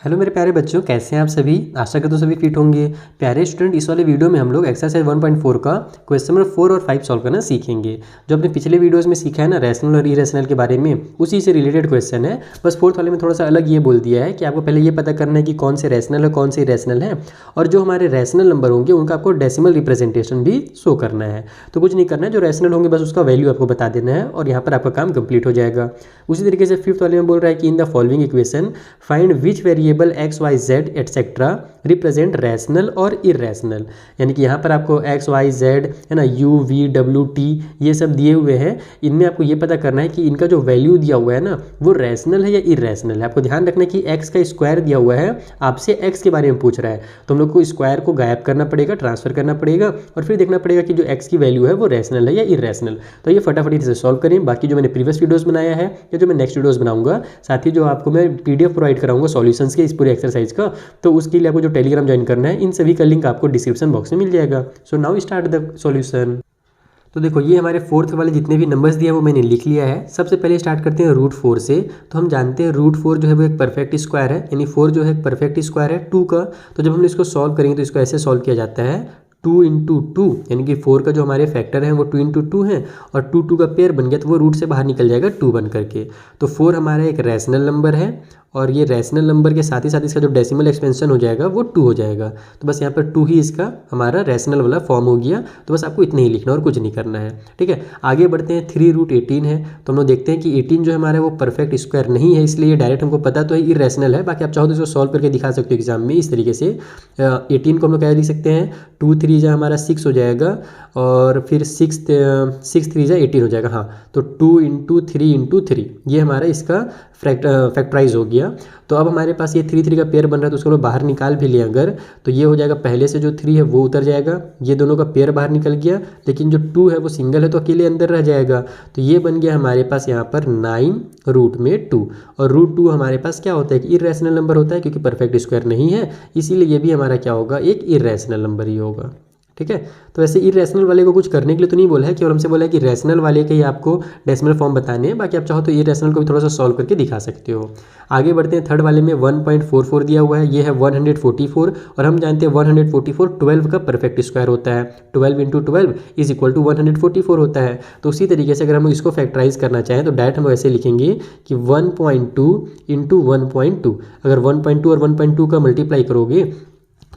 Hello मेरे प्यारे बच्चों, कैसे हैं आप सभी। आशा करता हूँ सभी फिट होंगे। प्यारे स्टूडेंट, इस वाले वीडियो में हम लोग एक्सरसाइज 1.4 का क्वेश्चन नंबर 4 और 5 सॉल्व करना सीखेंगे। जो अपने पिछले वीडियोस में सीखा है ना, रैशनल और इरेशनल के बारे में, उसी से रिलेटेड क्वेश्चन है। बस फोर्थ वाले में थोड़ा सा अलग ये बोल दिया है कि आपको पहले ये पता करना है कि कौन से रैशनल है, कौन से इरेशनल है, और जो हमारे रैशनल नंबर होंगे उनका आपको डेसिमल रिप्रेजेंटेशन भी शो करना है। तो कुछ नहीं करना है, जो रैशनल होंगे बस उसका वैल्यू आपको बता देना है और यहाँ पर आपका काम कंप्लीट हो जाएगा। उसी तरीके से फिफ्थ वाले में बोल रहा है कि in the following equation find which variable X Y Z etcetera represent rational और इरेशनल। यानी कि यहाँ पर आपको एक्स वाई जेड है ना, यू वी डब्ल्यू टी ये सब दिए हुए हैं। इनमें आपको ये पता करना है कि इनका जो वैल्यू दिया हुआ है ना वो रैशनल है या इरेशनल है। आपको ध्यान रखना है कि एक्स का स्क्वायर दिया हुआ है, आपसे एक्स के बारे में पूछ रहा है, तो हम लोग को स्क्वायर को गायब करना पड़ेगा, ट्रांसफर करना पड़ेगा और फिर देखना पड़ेगा कि जो एक्स की वैल्यू है वो रैशनल है या इरेशनल। तो ये फटाफट से सॉल्व करें। बाकी जो मैंने प्रीवियस वीडियोस बनाया है या जो मैं नेक्स्ट वीडियोस बनाऊंगा, साथ ही जो आपको मैं पीडीएफ प्रोवाइड कराऊंगा सॉल्यूशंस के इस पूरे एक्सरसाइज का, तो उसके लिए आपको जो टेलीग्राम ज्वाइन करना है, इन सभी का लिंक आपको डिस्क्रिप्शन बॉक्स में मिल जाएगा। So now start the solution. तो देखो, ये हमारे फोर्थ वाले जितने भी नंबर्स दिए हैं वो मैंने लिख लिया है। सबसे पहले स्टार्ट करते हैं √4 से। तो हम जानते हैं √4 जो है वो एक परफेक्ट स्क्वायर है, यानी 4 जो है एक परफेक्ट स्क्वायर है 2 का। तो जब हम इसको सॉल्व करेंगे तो इसको ऐसे सॉल्व किया जाता है 2 इंटू 2, यानी कि 4 का जो हमारे फैक्टर है वो 2 इंटू 2 है और 2 का पेयर बन गया तो वो रूट से बाहर निकल जाएगा 2 बन करके। तो 4 हमारा एक रैशनल नंबर है और ये रैशनल नंबर के साथ ही इसका जो डेसिमल एक्सपेंशन हो जाएगा वो 2 हो जाएगा। तो बस यहाँ पर 2 ही इसका हमारा रैशनल वाला फॉर्म हो गया। तो बस आपको इतना ही लिखना और कुछ नहीं करना है, ठीक है। आगे बढ़ते हैं। 3√18 है, तो हम लोग देखते हैं कि 18 जो हमारा वो परफेक्ट स्क्वायर नहीं है, इसलिए डायरेक्ट हमको पता तो है इरेशनल है। बाकी आप चाहो तो इसको सॉल्व करके दिखा सकते हो एग्जाम में इस तरीके से। 18 को हम लोग क्या लिख सकते हैं, 2 3 जा हमारा 6 हो जाएगा और फिर 6 3 जा 18 हो जाएगा। हाँ, तो 2 इंटू 3 इंटू 3 ये हमारा इसका फैक्टराइज हो गया। तो अब हमारे पास ये 3 3 का पेयर बन रहा है, तो उसको लोग बाहर निकाल भी लिया अगर, तो ये हो जाएगा पहले से जो 3 है वो उतर जाएगा, ये दोनों का पेयर बाहर निकल गया, लेकिन जो 2 है वो सिंगल है तो अकेले अंदर रह जाएगा। तो ये बन गया हमारे पास यहाँ पर 9 रूट में 2। और √2 हमारे पास क्या होता है कि इरेशनल नंबर होता है, क्योंकि परफेक्ट स्क्वायर नहीं है, इसीलिए ये भी हमारा क्या होगा, एक इरेशनल नंबर ही होगा, ठीक है। तो वैसे इरेशनल वाले को कुछ करने के लिए तो नहीं बोला है, केवल हमसे बोला है कि रैशनल वाले के ही आपको डेसिमल फॉर्म बताने हैं। बाकी आप चाहो तो इरेशनल को भी थोड़ा सा सॉल्व करके दिखा सकते हो। आगे बढ़ते हैं। थर्ड वाले में 1.44 दिया हुआ है, ये है 144 और हम जानते हैं 144 12 का परफेक्ट स्क्वायर होता है। 12 इंटू 12 इज इक्वल टू 144 होता है। तो उसी तरीके से अगर हम इसको फैक्टराइज करना चाहें तो डायरेक्ट हम ऐसे लिखेंगे कि 1.2 इंटू 1.2। अगर 1.2 और 1.2 का मल्टीप्लाई करोगे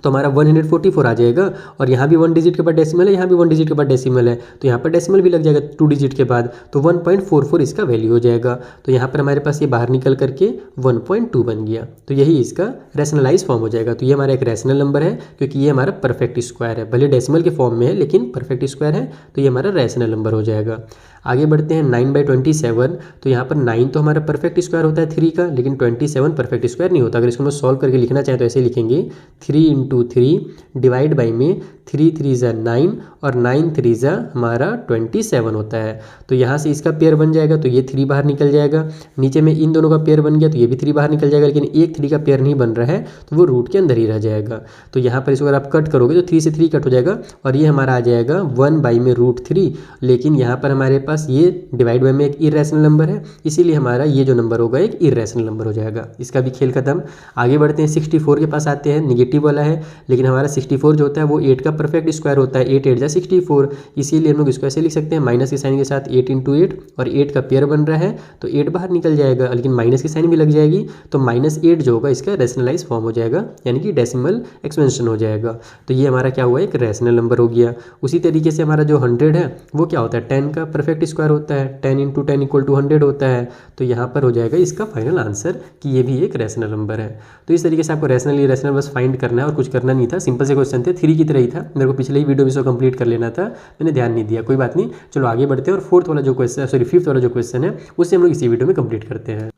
तो हमारा 144 आ जाएगा। और यहाँ भी 1 डिजिट के बाद डेसिमल है, यहाँ भी 1 डिजिट के बाद डेसिमल है, तो यहाँ पर डेसिमल भी लग जाएगा 2 डिजिट के बाद, तो 1.44 इसका वैल्यू हो जाएगा। तो यहाँ पर हमारे पास ये बाहर निकल करके 1.2 बन गया, तो यही इसका रैशनलाइज फॉर्म हो जाएगा। तो ये हमारा एक रैशनल नंबर है, क्योंकि ये हमारा परफेक्ट स्क्वायर है, भले डेसिमल के फॉर्म में है लेकिन परफेक्ट स्क्वायर है, तो ये हमारा रैशनल नंबर हो जाएगा। आगे बढ़ते हैं। 9/27, तो यहाँ पर 9 तो हमारा परफेक्ट स्क्वायर होता है 3 का, लेकिन 27 परफेक्ट स्क्वायर नहीं होता। अगर इसको हम सॉल्व करके लिखना चाहें तो ऐसे लिखेंगे 3 इंटू 3 डिवाइड बाई में 3 3 जा 9 और 9 3 जा हमारा 27 होता है। तो यहाँ से इसका पेयर बन जाएगा तो ये 3 बाहर निकल जाएगा, नीचे में इन दोनों का पेयर बन गया तो ये भी 3 बाहर निकल जाएगा, लेकिन एक 3 का पेयर नहीं बन रहा है तो वो रूट के अंदर ही रह जाएगा। तो यहाँ पर इसको अगर आप कट करोगे तो 3 से 3 कट हो जाएगा और ये हमारा आ जाएगा 1/√3। लेकिन यहाँ पर हमारे पास ये डिवाइड बाई में एक इरेशनल नंबर है, इसीलिए हमारा ये जो नंबर होगा एक इरेशनल नंबर हो जाएगा। इसका भी खेल खत्म। आगे बढ़ते हैं। 64 के पास आते हैं। निगेटिव वाला है, लेकिन हमारा 64 जो होता है वो 8 का परफेक्ट स्क्वायर होता है, 8 8 जा 64, इसीलिए हम लोग इसको ऐसे लिख सकते हैं माइनस के साइन के साथ 8 इंटू 8 और 8 का पेयर बन रहा है तो 8 बाहर निकल जाएगा, लेकिन माइनस की साइन भी लग जाएगी, तो -8 जो होगा इसका रैशनलाइज फॉर्म हो जाएगा, यानी कि डेसिमल एक्सपेंशन हो जाएगा। तो ये हमारा क्या हुआ, एक रैशनल नंबर हो गया। उसी तरीके से हमारा जो 100 है वो क्या होता है, 10 का परफेक्ट स्क्वायर होता है, 10 इंटू 10 इक्वल टू 100 होता है। तो यहाँ पर हो जाएगा इसका फाइनल आंसर कि ये भी एक रैशनल नंबर है। तो इस तरीके से आपको रैशनल इरेशनल बस फाइंड करना है और कुछ करना नहीं था। सिंपल से क्वेश्चन थे, 3 की तरह ही था। मेरे को पिछले ही वीडियो में इसको कंप्लीट कर लेना था, मैंने ध्यान नहीं दिया, कोई बात नहीं। चलो आगे बढ़ते हैं और फिफ्थ वाला जो क्वेश्चन है उससे हम लोग इसी वीडियो में कंप्लीट करते हैं।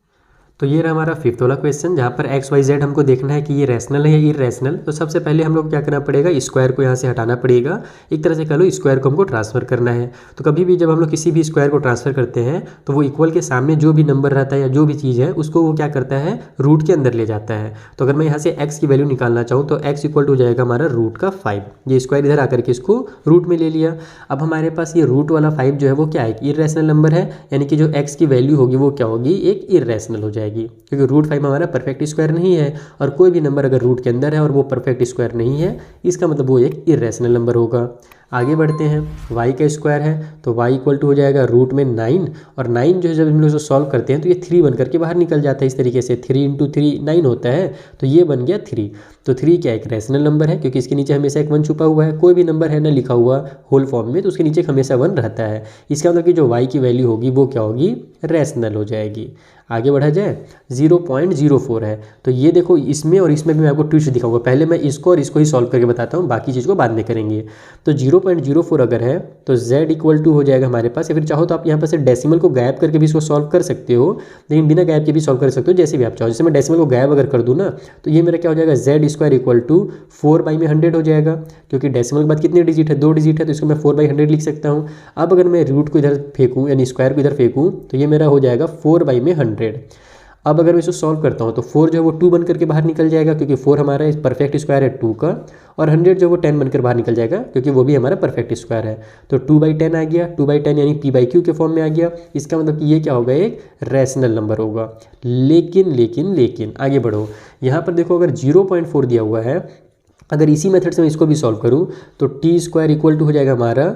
तो ये रहा हमारा फिफ्थ वाला क्वेश्चन, जहाँ पर एक्स वाई जेड हमको देखना है कि ये रैशनल है या इरेशनल। तो सबसे पहले हम लोग क्या करना पड़ेगा, स्क्वायर को यहाँ से हटाना पड़ेगा। एक तरह से कह लो स्क्वायर को हमको ट्रांसफर करना है। तो कभी भी जब हम लोग किसी भी स्क्वायर को ट्रांसफर करते हैं तो वो इक्वल के सामने जो भी नंबर रहता है या जो भी चीज़ है उसको वो क्या करता है, रूट के अंदर ले जाता है। तो अगर मैं यहाँ से एक्स की वैल्यू निकालना चाहूँ तो एक्स इक्वल टू हो जाएगा हमारा √5। ये स्क्वायर इधर आकर के इसको रूट में ले लिया। अब हमारे पास ये रूट वाला 5 जो है वो क्या है, इरेशनल नंबर है, यानी कि जो एक्स की वैल्यू होगी वो क्या होगी, एक इरेशनल हो जाएगा। जाएगी, क्योंकि रूट 5 हमारा परफेक्ट स्क्वायर नहीं है, और कोई भी नंबर अगर रूट के अंदर है और वो परफेक्ट स्क्वायर नहीं है, इसका मतलब वो एक इरेशनल नंबर होगा। आगे बढ़ते हैं, y का स्क्वायर है तो y इक्वल टू हो जाएगा रूट में 9, और 9 जो है जब हम लोग सॉल्व करते हैं तो ये 3 बन करके बाहर निकल जाता है। इस तरीके से 3 × 3 9 होता है, तो ये बन गया 3। तो 3 क्या एक रैशनल नंबर है, क्योंकि इसके नीचे हमेशा एक 1 छुपा हुआ है। कोई भी नंबर है ना लिखा हुआ होल फॉर्म में तो उसके नीचे हमेशा 1 रहता है। इसका मतलब कि जो y की वैल्यू होगी वो क्या होगी, रैशनल हो जाएगी। आगे बढ़ा जाए, 0.04 है, तो ये देखो इसमें और इसमें भी मैं आपको ट्विस्ट दिखाऊंगा। पहले मैं इसको और इसको ही सॉल्व करके बताता हूँ, बाकी चीज़ को बाद में करेंगे। तो 0.04 अगर है तो z इक्वल टू हो जाएगा हमारे पास, या फिर चाहो तो आप यहाँ पर से डेसिमल को गायब करके भी इसको सॉल्व कर सकते हो, लेकिन बिना गायब के भी सॉल्व कर सकते हो, जैसे भी आप चाहो। जैसे मैं डेसिमल को गायब अगर कर दूँ ना तो ये मेरा क्या हो जाएगा, z स्क्वायर इक्वल टू 4/100 हो जाएगा, क्योंकि डेसिमल के बाद कितने डिजिट है, 2 डिजिट है, तो इसको मैं 4/100 लिख सकता हूँ। अब अगर मैं रूट को इधर फेंकूँ यानी स्क्वायर को इधर फेंकूँ तो ये मेरा हो जाएगा 4/100। अब अगर मैं इसको सॉल्व करता हूँ तो 4 जो है वो 2 बन करके बाहर निकल जाएगा, क्योंकि 4 हमारा परफेक्ट स्क्वायर है 2 का, और 100 जो वो 10 बनकर बाहर निकल जाएगा, क्योंकि वो भी हमारा परफेक्ट स्क्वायर है। तो 2/10 आ गया, 2/10 यानी p/q के फॉर्म में आ गया। इसका मतलब कि ये क्या होगा, एक रैशनल नंबर होगा। लेकिन आगे बढ़ो, यहाँ पर देखो अगर 0.4 दिया हुआ है, अगर इसी मेथड से मैं इसको भी सॉल्व करूँ तो t स्क्वायर इक्वल टू हो जाएगा हमारा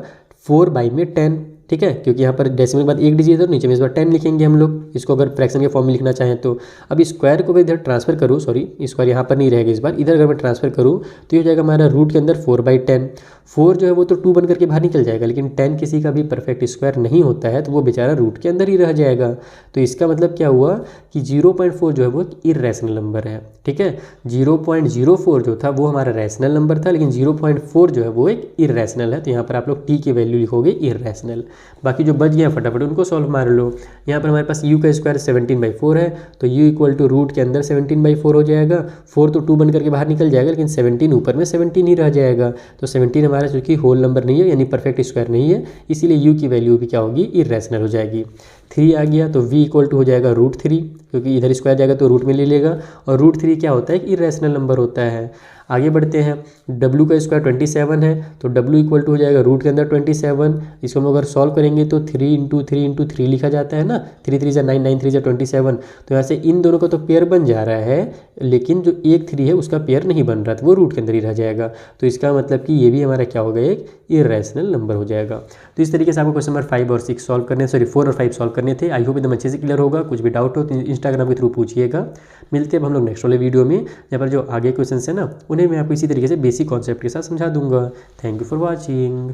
4/10, ठीक है, क्योंकि यहाँ पर डेसिमल के बाद एक डिजिट है तो नीचे में इस बार 10 लिखेंगे हम लोग, इसको अगर फ्रैक्शन के फॉर्म में लिखना चाहें तो। अब स्क्वायर को अगर इधर ट्रांसफर करूँ, सॉरी स्क्वायर यहाँ पर नहीं रहेगा इस बार, इधर अगर मैं ट्रांसफर करूँ तो ये हो जाएगा हमारा रूट के अंदर 4/10। 4 जो है वो तो 2 बन करके बाहर निकल जाएगा, लेकिन 10 किसी का भी परफेक्ट स्क्वायर नहीं होता है, तो वो बेचारा रूट के अंदर ही रह जाएगा। तो इसका मतलब क्या हुआ कि 0.4 जो है वो इर्रेशनल नंबर है, ठीक है। 0.04 जो था वो हमारा रैशनल नंबर था, लेकिन 0.4 जो है वो एक इर्रेशनल है। तो यहाँ पर आप लोग टी की वैल्यू लिखोगे इर्रेशनल। बाकी जो बच गया फटाफट उनको सॉल्व मार लो। यहाँ पर हमारे पास u का स्क्वायर 17/4 है, तो u इक्वल टू रूट के अंदर 17/4 हो जाएगा। 4 तो 2 बन करके बाहर निकल जाएगा, लेकिन 17 ऊपर में 17 ही रह जाएगा। तो 17 हमारा चूंकि होल नंबर नहीं है यानी परफेक्ट स्क्वायर नहीं है, इसीलिए u की वैल्यू भी क्या होगी, इर्रेशनल हो जाएगी। 3 आ गया तो v इक्वल टू हो जाएगा √3, क्योंकि इधर स्क्वायर जाएगा तो रूट में ले लेगा, और √3 क्या होता है, इर्रेशनल नंबर होता है। आगे बढ़ते हैं, w का स्क्वायर 27 है, तो w इक्वल टू हो जाएगा रूट के अंदर 27। इसको हम अगर सॉल्व करेंगे तो 3 × 3 × 3 लिखा जाता है ना, 3 3 9 9 3 27। तो यहाँ से इन दोनों का तो पेयर बन जा रहा है, लेकिन जो एक 3 है उसका पेयर नहीं बन रहा, तो वो रूट के अंदर ही रह जाएगा। तो इसका मतलब कि ये भी हमारा क्या होगा, एक इर्रेशनल नंबर हो जाएगा। तो इस तरीके से आपको क्वेश्चन नंबर 5 और 6 सॉल्व करने, सॉरी 4 और 5 सॉल्व करने थे। आई होप एकदम अच्छे से क्लियर होगा। कुछ भी डाउट हो तो इंस्टाग्राम के थ्रू पूछिएगा। मिलते हैं अब हम लोग नेक्स्ट वाले वीडियो में, जहाँ पर जो आगे क्वेश्चन है ना उन्हें मैं आपको इसी तरीके से बेसिक कॉन्सेप्ट के साथ समझा दूंगा। Thank you for watching.